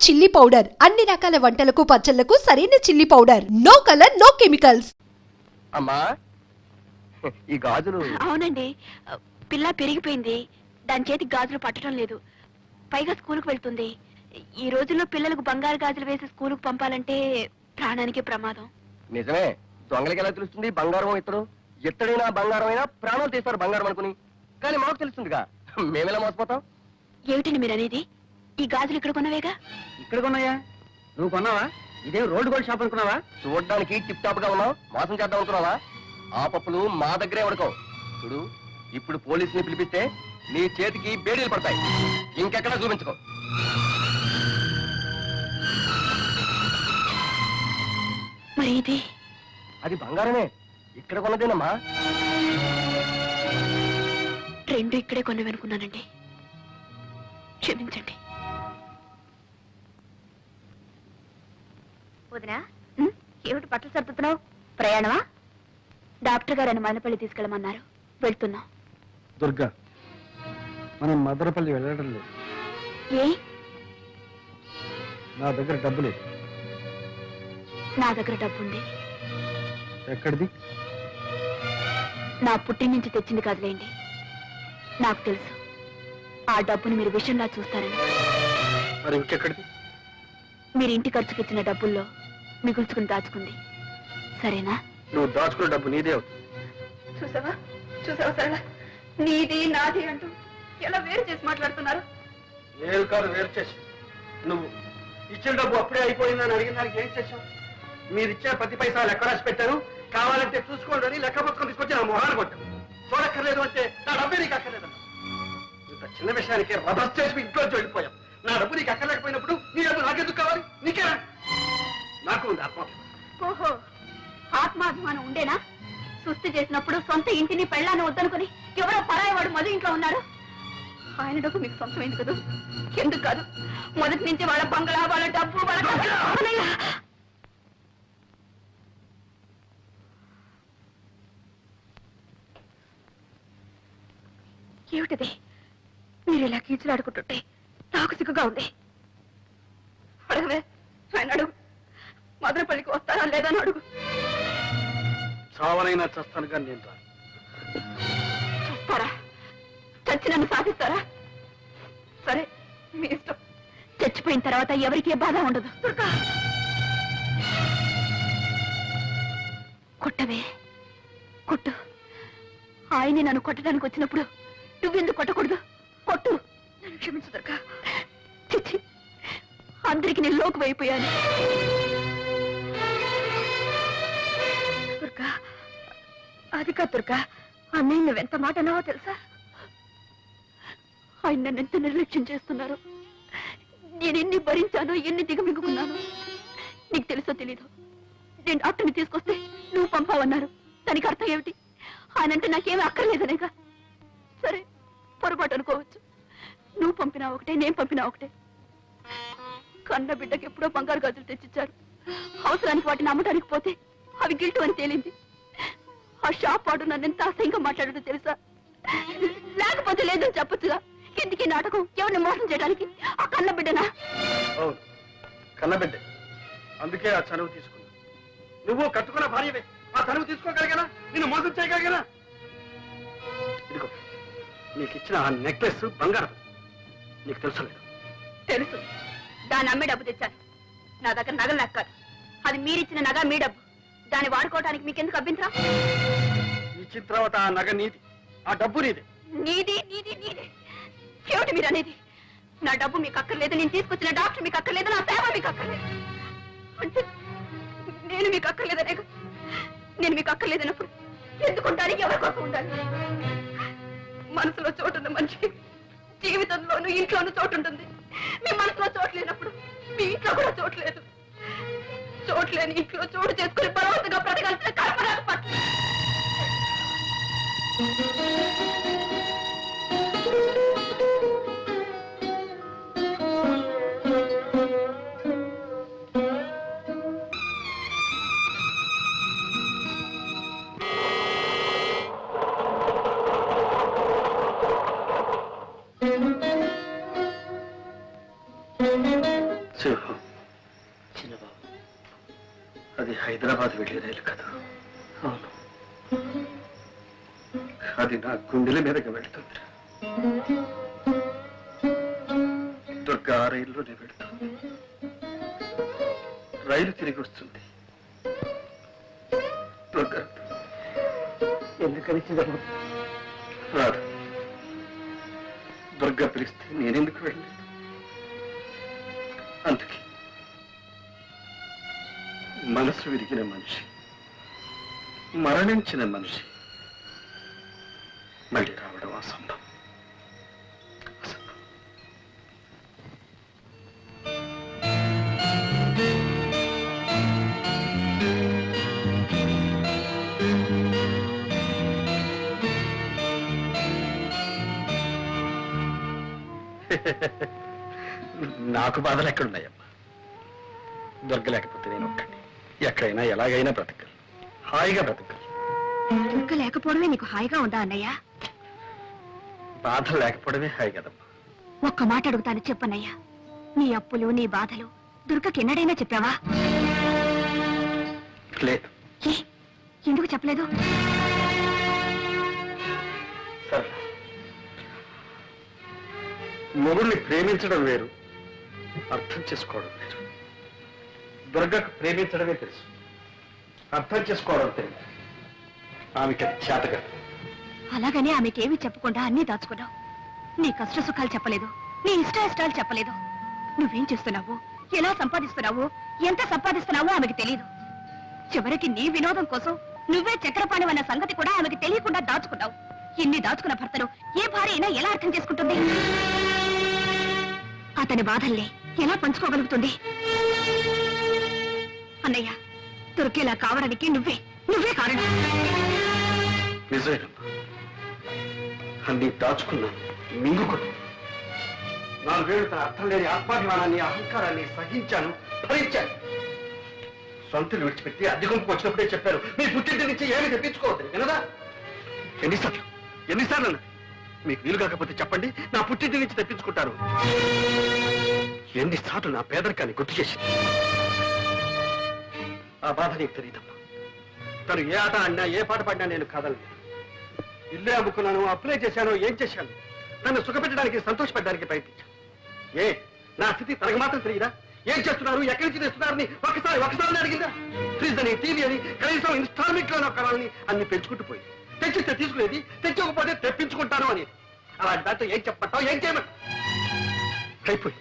Chilli powder అన్ని రకాల వంటలకు పచ్చళ్లకు సరైన chilli powder. No colour no chemicals. అమ్మా ఈ గాజులు. అవునండి, పిల్ల పెరిగిపోయింది, దాని చేతి గాజులు పట్టడం లేదు, పైగా స్కూల్కి వెళ్తుంది. ఈ రోజుల్లో పిల్లలకు బంగారు గాజులు వేసి స్కూల్కి పంపాలంటే ప్రాణానికి ప్రమాదం. నిజమే, దొంగలకి ఎలా తెలుస్తుంది బంగారం ఇతడు? ఎత్తడైనా బంగారం అయినా ప్రాణాలు తీస్తారు బంగారం అనుకుని. కానీ మాకు తెలుస్తుందిగా, మేమెలా మోసపోతాం? ఏమిటండి మీరు అనేది? ఈ గాజులు ఇక్కడ కొన్నవేగా? ఇక్కడ కొన్నాయా? నువ్వు కొన్నావా? ఇదే రోడ్డు గోల్డ్ షాప్ అనుకున్నావా? చూడడానికి టిప్ టాప్ గా ఉన్నావు, మోసం చేద్దాం అనుకున్నావా? ఆ పప్పులు మా దగ్గరే పడుకో. చూడు, ఇప్పుడు పోలీసుని పిలిపిస్తే నీ చేతికి బేడీలు పడతాయి. ఇంకెక్కడా చూపించుకో. మరి ఇది? అది బంగారమే, ఇక్కడ కొన్నదేనమ్మా. రెండు ఇక్కడే కొన్నవనుకున్నానండి, క్షమించండి. వదినా, ఏమిటి బట్టలు సర్దుతున్నావు? ప్రయాణమా? డాక్టర్ గారు అని మదనపల్లి తీసుకెళ్ళమన్నారు, వెళ్తున్నాం. దుర్గా, మనం మదనపల్లి వెళ్ళడం లేదు. ఏ? నా దగ్గర డబ్బు లేదు. నా దగ్గర డబ్బుంది. ఎక్కడిది? నా పుట్టిన నుంచి తెచ్చింది కాదులేండి. నాకు తెలుసు ఆ డబ్బుని మీరు విషయంలా చూస్తారని. మరి ఇంకెక్కడిది? మీరు ఇంటి ఖర్చుకి ఇచ్చిన డబ్బుల్లో మిగుల్చుకుని దాచుకుంది. సరేనా? నువ్వు దాచుకున్న డబ్బు నీదే అవుతుంది. చూసావా చూసావా సరళ, నీది నాది అంటూ ఎలా వేరు చేసి మాట్లాడుతున్నారు. నేను కాదు వేరు చేసి, నువ్వు ఇచ్చిన డబ్బు అప్పుడే అయిపోయిందని అడిగిన దానికి ఏం చేశావు? మీరు ఇచ్చే ప్రతి పైసా లెక్క రాసి పెట్టాను, కావాలంటే చూసుకోండి లెక్క పుస్తకం తీసుకొచ్చి నా మొహాన్ని కొట్టాను. చూడక్కర్లేదు అంటే నా డబ్బే నీకు అక్కర్లేదన్నా. ఇంత చిన్న విషయానికి రభస్ చేసి ఇంట్లో వెళ్ళిపోయాం. నా డబ్బు నీకు అక్కర్లేకపోయినప్పుడు నీ డబ్బు నాకెందుకు కావాలి? నీకేనా? నాకు ఉంది ఆత్మాభిమానం. ఓహో, ఆత్మాభిమానం ఉండేనా? సుస్థి చేసినప్పుడు సొంత ఇంటిని పెళ్ళాన్ని వద్దనుకుని ఎవరో పరాయి వాడు మధు ఇంట్లో ఉన్నారు. ఆయన డబ్బు మీకు సొంతమైంది కదా? ఎందుకు కాదు? మొదటి నుంచి వాళ్ళ బంగళా, వాళ్ళ డబ్బు, వాళ్ళ ఏమిటిది? మీరు ఇలా కీచులాడుకుంటుంటే నాకు సిగ్గుగా ఉంది. అడగవే, ఆయన అడుగు. మదనపల్లికి వస్తారా లేదా అని అడుగు. చావనైనా చస్తాను కానీ నేను రాను. చూస్తారా? చచ్చి నన్ను సాధిస్తారా? సరే, మీ ఇష్టం. చచ్చిపోయిన తర్వాత ఎవరికి ఏ బాధ ఉండదు. కొట్టవే, కొట్టు. ఆయనే నన్ను కొట్టడానికి వచ్చినప్పుడు నువ్వెందుకు కొట్టకూడదు? కొట్టు. నన్ను క్షమించు దుర్గా. చిచ్చి, అందరికి నేను లోకు అయిపోయాను. దుర్గా, అది కాదు దుర్గా, అన్నయ్య నువ్వెంత మాట అన్నావో తెలుసా? ఆయన నన్ను ఎంత నిర్లక్ష్యం చేస్తున్నారు. నేను ఎన్ని భరించానో, ఎన్ని దిగమిగుకున్నాను. నీకు తెలుసో తెలీదు, నేను డాక్టర్ని తీసుకొస్తే నువ్వు పంపావన్నారు. దానికి అర్థం ఏమిటి? ఆయనంటే నాకేమీ అక్కర్లేదనేగా. సరే, పొరపాటు అనుకోవచ్చు. నువ్వు పంపినా ఒకటే, నేను పంపినా ఒకటే. కన్న బిడ్డకి ఎప్పుడో బంగారు గాజులు తెచ్చిచ్చారు. అవసరానికి వాటిని అమ్మడానికి పోతే అవి గిల్టు అని తేలింది. ఆ షాప్ వాడు నన్ను ఎంత అసహ్యంగా మాట్లాడటో తెలుసా? లేకపోతే లేదని చెప్పొచ్చుగా. ఎందుకీ నాటకం? ఎవరిని మోసం చేయడానికి? ఆ కన్న బిడ్డనా? కన్నబిడ్డ, అందుకే ఆ చనువు తీసుకున్నా. నువ్వు కట్టుకున్న భార్యవే, ఆ చనువు తీసుకోగలిగానా? నిన్ను మోసం చేయగలిగానా? ఇదిగో, నీకు ఇచ్చిన ఆ నెక్లెస్ బంగారం, నీకు తెలుసు లేదు? తెలుసు. దాన్ని అమ్మే డబ్బు తెచ్చాను. నా దగ్గర నగలు నాకు కాదు. అది మీరిచ్చిన నగ, మీ డబ్బు. దాన్ని వాడుకోవడానికి మీకెందుకు అభ్యంతరం? ఇచ్చిన తర్వాత ఆ నగ నీది, ఆ డబ్బు నీది. నీది నీది నీది ఏమిటి మీరు అనేది? నా డబ్బు మీకు అక్కర్లేదు, నేను తీసుకొచ్చిన డాక్టర్ మీకు అక్కర్లేదు, నా సేవ మీకు అక్కర్లేదు అంటే నేను మీకు అక్కర్లేదనే. నేను మీకు అక్కర్లేదన్నప్పుడు ఎందుకుంటాను? ఎవరి కోసం ఉండాలి? మనసులో చోటున్న మనిషికి జీవితంలోనూ ఇంట్లోనూ చోటు ఉంటుంది. మీ మనసులో చోటు లేనప్పుడు మీ ఇంట్లో కూడా చోటు లేదు. చోట్లేని ఇంట్లో చోటు చేసుకుని బలవంతంగా బ్రతకాల్సిన కల్పన పట్ల సింహం, చిన్నబాబు, అది హైదరాబాద్ వెళ్ళే రైలు కదా. అవును, అది నా గుండెల మీదకి వెళ్తుంది. దుర్గా ఆ రైల్లోనే వెళ్తుంది. రైలు తిరిగి వస్తుంది. దుర్గా ఎందుకని చిన్నబాబు? రాదు. దుర్గా పిలిస్తే నేనెందుకు వెళ్ళలేదు? అందుకే మనసు విరిగిన మనిషి, మరణించిన మనిషి మళ్ళీ రావడం అసంభవం. నాకు బాధలు ఎక్కడున్నాయమ్మా? దొరకలేకపోతే నేను ఒక్కడిని ఎక్కడైనా ఎలాగైనా బ్రతకాలి, హాయిగా బ్రతకాలి. దుర్గ లేకపోవడమే నీకు హాయిగా ఉందా అన్నయ్య? బాధలు లేకపోవడమే హాయి కదమ్మా. ఒక్క మాట అడుగుతాను, చెప్పన్నయ్యా. నీ అప్పులు, నీ బాధలు దుర్గకి ఎన్నడైనా చెప్పావా? లేదు. ఏ, ఎందుకు చెప్పలేదు? సరే, మొగుడిని ప్రేమించడం వేరు, అర్థం చేసుకోవడం వేరు. దుర్గకు ప్రేమించడమే తెలుసు, అర్థం చేసుకోవడం తెలియదు. ఆమెకి అది చేతగా. అలాగని ఆమెకేమీ చెప్పకుండా అన్నీ దాచుకున్నావు. నీ కష్ట సుఖాలు చెప్పలేదు, నీ ఇష్టాలు చెప్పలేదు. నువ్వేం చేస్తున్నావు, ఎలా సంపాదిస్తున్నావు, ఎంత సంపాదిస్తున్నావో ఆమెకి తెలియదు. చివరికి నీ వినోదం కోసం నువ్వే చక్రపాణి అన్న సంగతి కూడా ఆమెకి తెలియకుండా దాచుకున్నావు. ఇన్ని దాచుకున్న భర్తను ఏ భార్య అయినా ఎలా అర్థం చేసుకుంటుంది? అతని బాధల్ని ఎలా పంచుకోగలుగుతుంది? అన్నయ్య, దొరికేలా కావడానికి నువ్వే కారణం. నిజమేనమ్మా, అన్ని దాచుకున్నాను, మింగుకున్నాను. 4 ఏళ్ళు తన అర్థం లేని ఆత్మాభిమానాన్ని, అహంకారాన్ని సహించాను, భరించాను. సొంతలు విడిచిపెట్టి అద్దెకుంపుకు వచ్చినప్పుడే చెప్పారు, మీ పుట్టింటి నుంచి ఏమి తెప్పించుకోవద్దు. వినదా? ఎన్నిసార్లు మీకు వీలు కాకపోతే చెప్పండి, నా పుట్టింటి నుంచి తెప్పించుకుంటారు. ఎన్నిసార్లు నా పేదరికాన్ని గుర్తు చేసింది. ఆ బాధ నీకు తెలియదమ్మా. తను ఏ ఆట ఆడినా, ఏ పాట పాడినా నేను కాదలేదు. ఇల్లే అమ్ముకున్నాను, అప్లై చేశాను, ఏం చేశాను? నన్ను సుఖపెట్టడానికి, సంతోషపెట్టడానికి ప్రయత్నించాను. నా స్థితి తనకు మాత్రం తెలియదా? ఏం చేస్తున్నారు, ఎక్కడి నుంచి తెస్తున్నారని ఒకసారి అడిగిందా? ఫ్రిడ్జ్ అని, టీవీ అని, కనీసం ఇన్స్టాల్మెంట్ లో కరాలని అన్ని పెంచుకుంటూ పోయి, తెచ్చిస్తే తీసుకునేది, తెచ్చకపోతే తెప్పించుకుంటాను అని. అలాంటి దాంతో ఏం చెప్పమంటావు, ఏం చేయమంటావు? అయిపోయి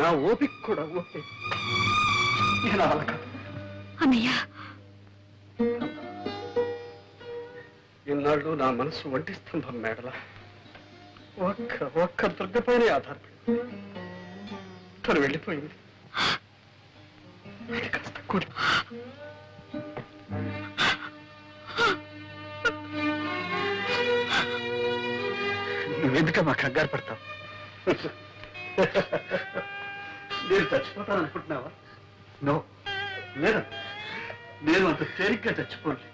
నా ఓపిక కూడా ఓపిక. నేను అలా కాదు. అన్నయ్య, ఇన్నాళ్ళు నా మనసు ఒంటి స్తంభం మేడలా ఒక్క దుర్గపైనే ఆధారపడి తను వెళ్ళిపోయింది. అది కాస్త కూలి. నువ్వెందుకమ్మా కంగారు పడతావు? నేను చచ్చిపోతాననుకుంటున్నావా? నో, లేదా, నేను అంత తేలిగ్గా చచ్చిపోలే.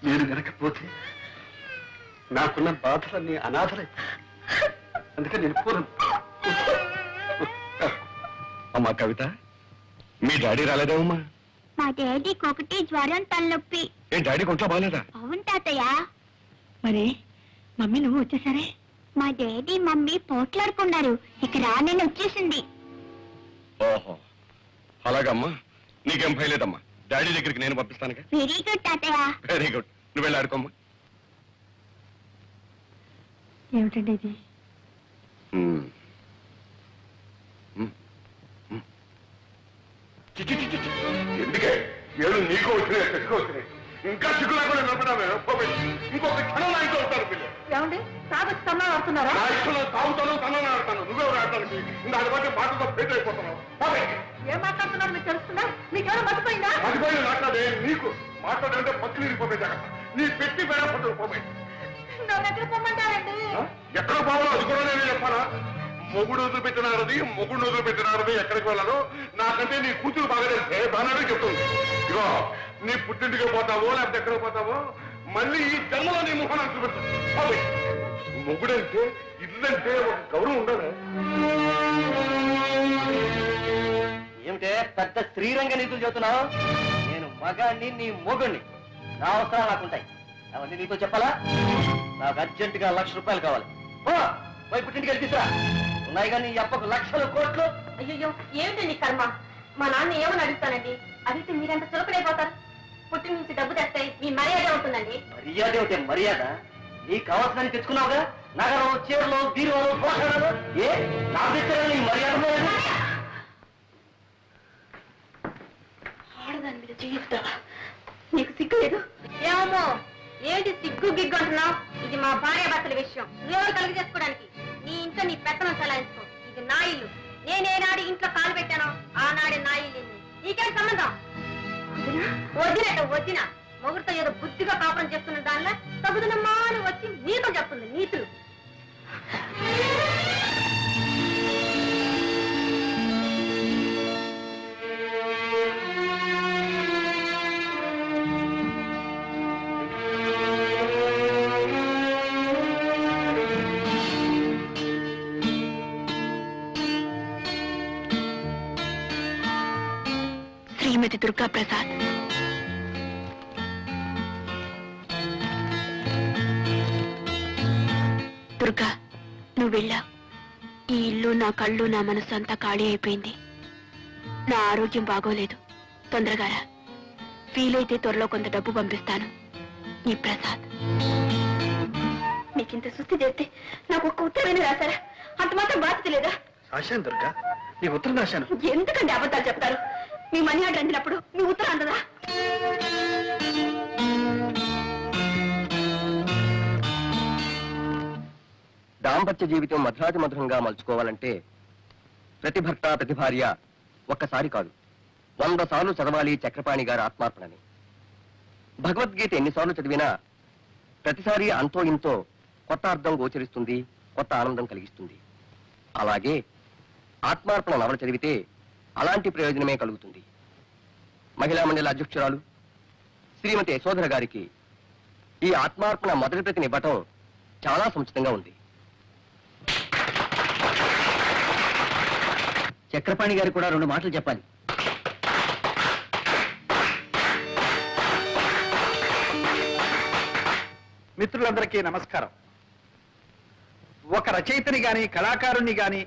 నేను వెనకపోతే నాకున్న బాధలన్నీ అనాథలైపోయి. అందుకని నేను పోను. అమ్మా కవిత, మీ డాడీ రాలేదేమమ్మా? మా డాడీకి ఒకటి జ్వరం, తలనొప్పి. ఏ డాడీ కొంట్లో బాగాలేదా? అవును తాతయ్య. మరి మమ్మీ నువ్వు వచ్చేసరే? మా డాడీ మమ్మీ పోట్లాడుకున్నారు, ఇక రానని వచ్చేసింది. ఓహో, అలాగమ్మా, నీకేం భయలేదమ్మా. డాడీ దగ్గరికి నేను పంపిస్తానుగా. వెరీ గుడ్ తాతయ్య. వెరీ గుడ్, నువ్వు వెళ్ళి ఆడుకోమ్మా. ఏమిటండి ఇది? ఎందుకే ఏడు నీకు వచ్చినాయి, చెట్టుకు వచ్చినాయి. ఇంకా చిక్కు లేకుండా నిలబడామే. ఇంకొక క్షణం నా ఇంట్లో ఉంటాను. పిల్ల ఏమండి, తాగొచ్చి తన్నా ఆడుతున్నారా? నా ఇష్టంలో తాగుతాను, తనని ఆడతాను. నువ్వెవరు ఆడటానికి? దాని బట్టి మాటతో ఫెయిల్ అయిపోతున్నావు. ఏం మాట్లాడుతున్నారు మీకు తెలుస్తుందా? మీకేమైనా మర్చిపోయిందా? మర్చిపోయి మాట్లాడే నీకు మాట్లాడంటే పక్కన ఇరిగిపోయి జాగ్రత్త. నీ పెట్టి పేర పట్టుకు పోయి నన్ను ఎక్కడ పొమ్మంటారండి? ఎక్కడ పోవాలో అది కూడా నేను చెప్పాలా? మొగుడు వదిలిపెట్టినారది, మొగుడు వదిలిపెట్టినారది, ఎక్కడికి వెళ్ళాలో నాకంటే నీ కూతురు బాగా తెలిసే బాగానే చెప్తుంది. ఇగో, నీ పుట్టింటికి పోతావో లేకపోతే ఎక్కడికి పోతావో మళ్ళీ ఈ జన్మలో నీ ముఖాన్ని చూపెడతావు. మొగుడంటే ఇల్లంటే ఒక గౌరవం ఉండాలి. పెద్ద శ్రీరంగ నీతులు చెబుతున్నావు? నేను మగాణ్ణి, నీ మొగుణ్ణి. నా అవసరాలు నాకుంటాయి. అవన్నీ నీతో చెప్పాలా? నాకు అర్జెంటుగా ₹1,00,000 కావాలి. పోయి పుట్టింటికి వెళ్ళి తీసురా. ఉన్నాయి కానీ ఈ అప్పకు లక్షలు కోట్లు. అయ్యో ఏమిటి నీ కర్మ? మా నాన్న ఏమని అడుగుతానండి? అడిగితే మీరంత చులకడైపోతారు. పుట్టి నుంచి డబ్బు తెస్తే మీ మర్యాద ఉంటుందండి. మర్యాద ఏమిటి మర్యాద? నీకు కావాల్సిన తెచ్చుకున్నావుగా, నగరం, చీరలు, బీరువాలు, పోషణలు. ఏ నాకు తెచ్చారా నీ మర్యాద? ఆడదాని మీద చేయిస్తావా? నీకు సిగ్గు లేదు? ఏమో ఏంటి సిగ్గు గిగ్గు అంటున్నావు? ఇది మా భార్య భర్తల విషయం. నువ్వెవరు కలుగు చేసుకోవడానికి? నీ ఇంట్లో నీ పెత్తనం చలాయించుకో. ఇది నా ఇల్లు. నేనేనాడు ఇంట్లో కాలు పెట్టానో ఆనాడే నా ఇల్లు. నీకేం సంబంధం? వదిన మొగుడితో ఏదో బుద్ధిగా కాపురం చేస్తున్న దానిలో తగుదనమ్మా అని వచ్చి నీతో చెప్తుంది నీతులు. శ్రీమతి దుర్గా ప్రసాద్. దుర్గా, నువ్వు వెళ్ళా. ఈ ఇల్లు, నా కళ్ళు, నా మనసు అంతా ఖాళీ అయిపోయింది. నా ఆరోగ్యం బాగోలేదు. తొందరగా రా. వీలైతే త్వరలో కొంత డబ్బు పంపిస్తాను. నీ ప్రసాద్. మీకింత సుస్థి చేస్తే నాకు ఒక్క ఉత్తరమైన రాశారా? అంత మాత్రం బాధ్యత లేదా? రాశాను దుర్గా, నీ ఉత్తరం రాశాను. ఎందుకండి అబద్ధాలు చెప్తారు? మీ మనీ ఆర్డర్ అందినప్పుడు మీ ఉత్తరం అందదా? దాంపత్య జీవితం మధురాతి మధురంగా మలుచుకోవాలంటే ప్రతి భర్త, ప్రతి భార్య ఒక్కసారి కాదు 100 సార్లు చదవాలి చక్రపాణి గారి ఆత్మార్పణని. భగవద్గీత ఎన్నిసార్లు చదివినా ప్రతిసారి అంతో ఇంతో కొత్త అర్థం గోచరిస్తుంది, కొత్త ఆనందం కలిగిస్తుంది. అలాగే ఆత్మార్పణ నవల చదివితే అలాంటి ప్రయోజనమే కలుగుతుంది. మహిళా మండలి అధ్యక్షురాలు శ్రీమతి యశోధర గారికి ఈ ఆత్మార్పణ మొదటి ప్రతిని ఇవ్వటం చాలా సముచితంగా ఉంది. చక్రపాణి గారికి కూడా 2 మాటలు చెప్పాలి. మిత్రులందరికీ నమస్కారం. ఒక రచయితని గాని, కళాకారుణ్ణి గాని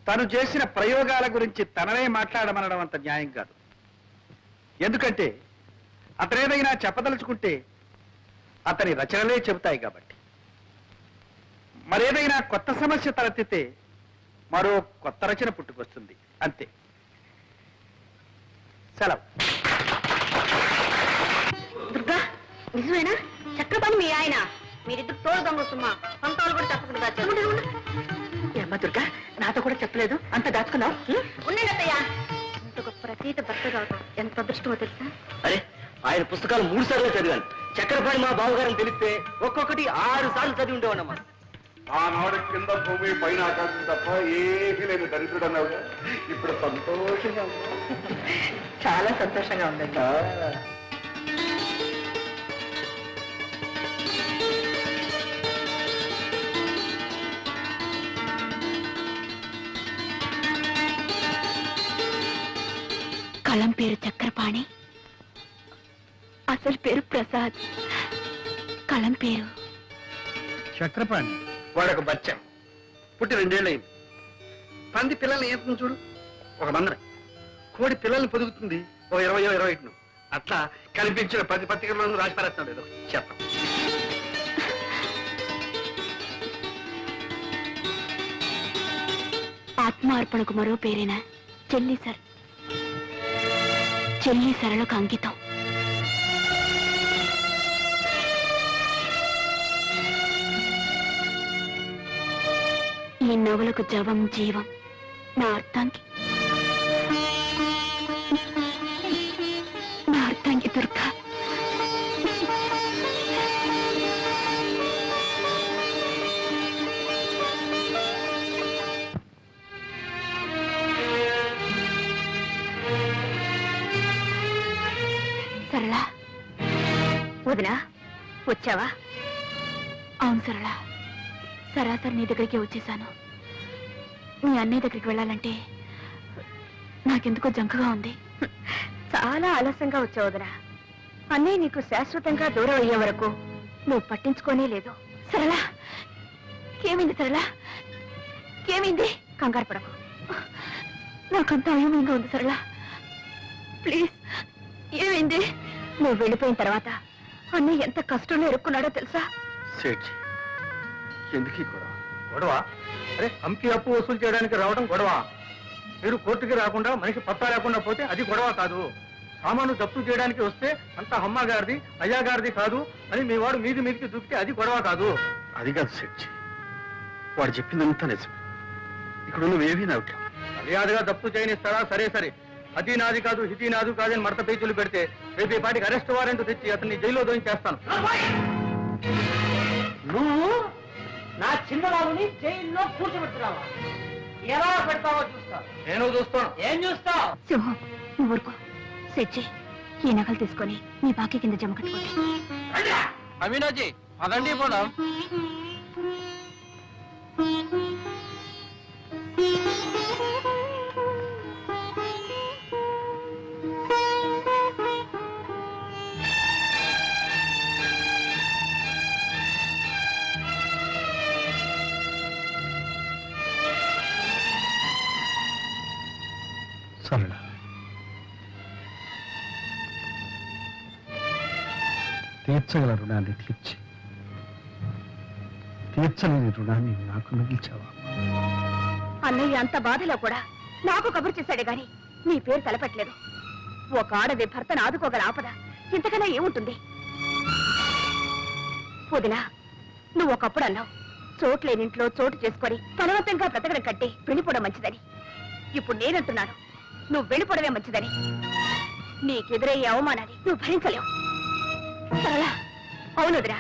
తను చేసిన ప్రయోగాల గురించి తననే మాట్లాడమనడం అంత న్యాయం కాదు. ఎందుకంటే అతనేదైనా చెప్పదలుచుకుంటే అతని రచనలే చెబుతాయి కాబట్టి. మరేదైనా కొత్త సమస్య తలెత్తితే మరో కొత్త రచన పుట్టుకొస్తుంది, అంతే. సెలవు. దుర్గా, నిజమేనా? చక్రపాణి మీ ఆయన? మీరిద్దరు తోడు దొంగ సుమ్మా. సొంతలు కూడా చెప్పకుండా అమ్మ దుర్గా, నాతో కూడా చెప్పలేదు, అంత దాచుకున్నావు. ఉండండి అత్తయ్య. ఇంత గొప్ప రచయిత భర్త కావడం ఎంత అదృష్టమో తెలుసా? అరే, ఆయన పుస్తకాలు 3 సార్లు చదివాను. చక్రపాణి మా బావగారని తెలిస్తే ఒక్కొక్కటి 6 సార్లు చదివి ఉండేవాడమ్మా. ఆనాడు కింద భూమి పైన ఆకాశం తప్ప ఏమీ లేని దరిద్రుడు అన్నావు. ఇప్పుడు సంతోషంగా చాలా సంతోషంగా ఉందండి. కలం పేరు చక్రపాణి, అసలు పేరు ప్రసాద్. కలం పేరు చక్రపాణి. వాడొక బచ్చం, పుట్టి 2 ఏళ్ళయింది. పంది పిల్లల్ని ఏం చూడు, ఒక మందర. కోడి పిల్లల్ని పొదుగుతుంది, ఒక 20-21. అట్లా కనిపించిన 10 పత్రికలను రాసి పారేస్తున్నాడు ఏదో చెప్పం. ఆత్మార్పణకు మరో పేరేనా? చెల్లి సర్. చెల్లి సరళకు అంకితం. ఈ నవలకు జవం జీవం. నా అర్థానికి దుర్గా. సరళ, వదినా వచ్చావా? అవును సరళ, సరాసరి నీ దగ్గరికి వచ్చేసాను. మీ అన్నయ్య దగ్గరికి వెళ్ళాలంటే నాకెందుకో జంకగా ఉంది. చాలా ఆలస్యంగా వచ్చావు వదినా. అన్నయ్య నీకు శాశ్వతంగా దూరం అయ్యే వరకు నువ్వు పట్టించుకోనే లేదు. సరళా, ఏమైంది సరళా? ఏమైంది? కంగారు పడకు, నాకంతా అయోమయంగా ఉంది సరళా. ప్లీజ్, ఏమైంది? నువ్వు వెళ్ళిపోయిన తర్వాత అన్నయ్య ఎంత కష్టంలో ఇరుక్కున్నాడో తెలుసా? సేఠ్, ఎందుకు ఈ గొడవ? గొడవ? అరే, అమ్కి అప్పు వసూలు చేయడానికి రావడం గొడవ. మీరు కోర్టుకి రాకుండా మనిషి పత్తా లేకుండా పోతే అది గొడవ కాదు. సామాను జప్తు చేయడానికి వస్తే అంత అమ్మ గారిది అయ్యా గారిది కాదు అని మీ వాడు మీదికి దూకితే అది గొడవ కాదు. అది కాదు సేఠ్, వాడు చెప్పిందంతా నిజం. ఇక్కడ నువ్వేమీ నవ్వు మర్యాదగా జప్తు చేయనిస్తారా? సరే సరే, అది నాది కాదు ఇది నాది కాదని మడత పేచీలు పెడితే రేపు ఈ పాటికి అరెస్ట్ వారెంట్ తెచ్చి అతన్ని జైల్లో దోయించేస్తాను. నువ్వు నా చిన్నబాబుని జైల్లో కూర్చోబెట్టున్నావా? ఎలా పెడతావో చూస్తా. నేను చూస్తాను. ఏం చూస్తావు? సింహం, నువ్వు ఊరుకో. సెట్ చేయి. ఈ నగలు తీసుకొని నీ బాకీ కింద జమ కట్టుకోండి. అమీనాజీ, అదండి పోదాం. సరళ, తీర్చగల రుణాన్ని తీర్చలేని రుణాన్ని నాకు మిగిల్చావా? అన్నయ్య అంత బాధలో కూడా నాకు కబురు చేశాడే గాని నీ పేరు తలపెట్టలేదు. ఒక ఆడది భర్తను ఆదుకోగల ఆపద ఇంతకన్నా ఏముంటుంది? వదినా, నువ్వు ఒకప్పుడు అన్నావు చోట్లేనింట్లో చోటు చేసుకొని బలవంతంగా బ్రతకడం కట్టి వెళ్ళిపోవడం మంచిదని. ఇప్పుడు నేనంటున్నాను నువ్వు వెళ్ళిపోవడమే మంచిదని. నీకెదురయ్యే అవమానాన్ని నువ్వు భరించలేవు. సరళా, అవును వదినా,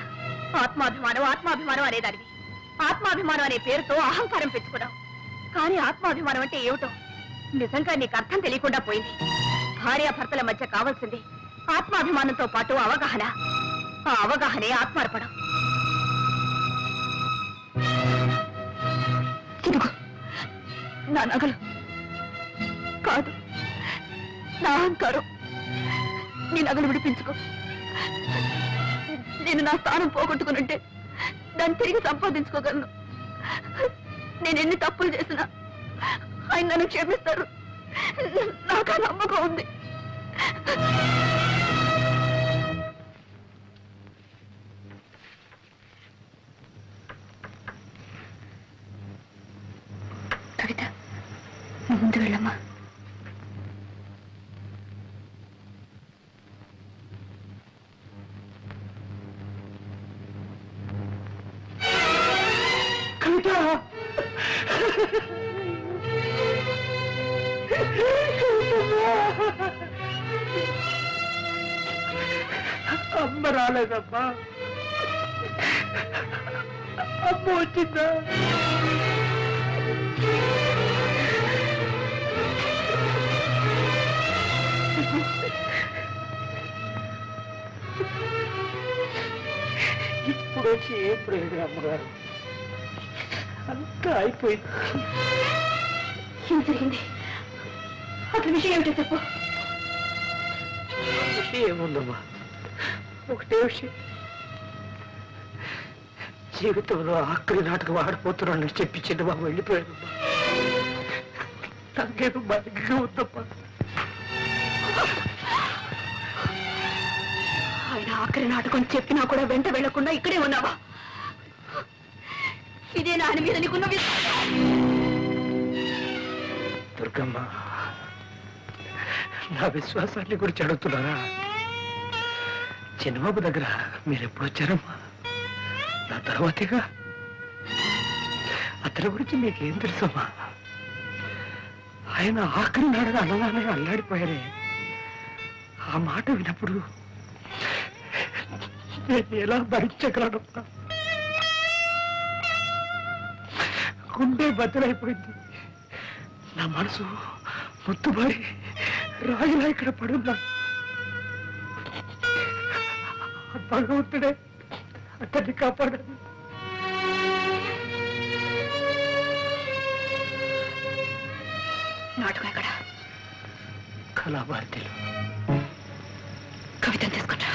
ఆత్మాభిమానం అనేదానివి. ఆత్మాభిమానం అనే పేరుతో అహంకారం పెంచుకున్నావు. కానీ ఆత్మాభిమానం అంటే ఏమిటో నిజంగా నీకు అర్థం తెలియకుండా పోయింది. భార్యాభర్తల మధ్య కావాల్సింది ఆత్మాభిమానంతో పాటు అవగాహన. ఆ అవగాహనే ఆత్మార్పణం. ఇదిగో నా నగలు కాదు, నా అహంకారం. నీ నగలు విడిపించుకో. నేను నా స్థానం పోగొట్టుకునుంటే దాన్ని తిరిగి సంపాదించుకోగలను. నేను ఎన్ని తప్పులు చేసినా ఆయన నన్ను క్షమిస్తారు. నాకు ఆ నమ్మకం ఉంది. కవిత, నువ్వు ముందు వెళ్ళమ్మా. అమ్మ రాలేదమ్మా. అమ్మ వచ్చిందా? ఇప్పుడు వచ్చి ఏం ప్రయోజనం అమ్మగారు? అంతా అయిపోయింది. ఏం జరిగింది? అసలు విషయం ఏమిటో చెప్పు. విషయం ఏముందమ్మా, ఒకటే విషయం. జీవితంలో ఆఖరి నాటకం ఆడిపోతున్నాను చెప్పి చిన్నబాబు వెళ్ళిపోయాడమ్మా. నాకేదో బాధ్యతగా ఉందమ్మా. ఆయన ఆఖరి నాటకం చెప్పినా కూడా వెంట వెళ్లకుండా ఇక్కడే ఉన్నావా? ఇదే నా ఆయన మీద నీకున్న విశ్వాసం. దుర్గమ్మ, నా విశ్వాసాన్ని గురించి అడుగుతున్నారా? చిన్నబాబు దగ్గర మీరు ఎప్పుడు వచ్చారమ్మా? నా తర్వాతేగా. అతని గురించి మీకేం తెలుసమ్మా? ఆయన ఆఖరి నాడగా అన్నదానే అల్లాడిపోయారే. ఆ మాట విన్నప్పుడు నేను ఎలా భరించగలనమ్మా? గుండె బద్దలైపోయింది. నా మనసు ముద్దుబారి రాయిలా ఇక్కడ పడున్నా. భగవంతుడే అతన్ని కాపాడాడు. నాటకం ఎక్కడ? కళాభారతిలో కవితను తీసుకుంటా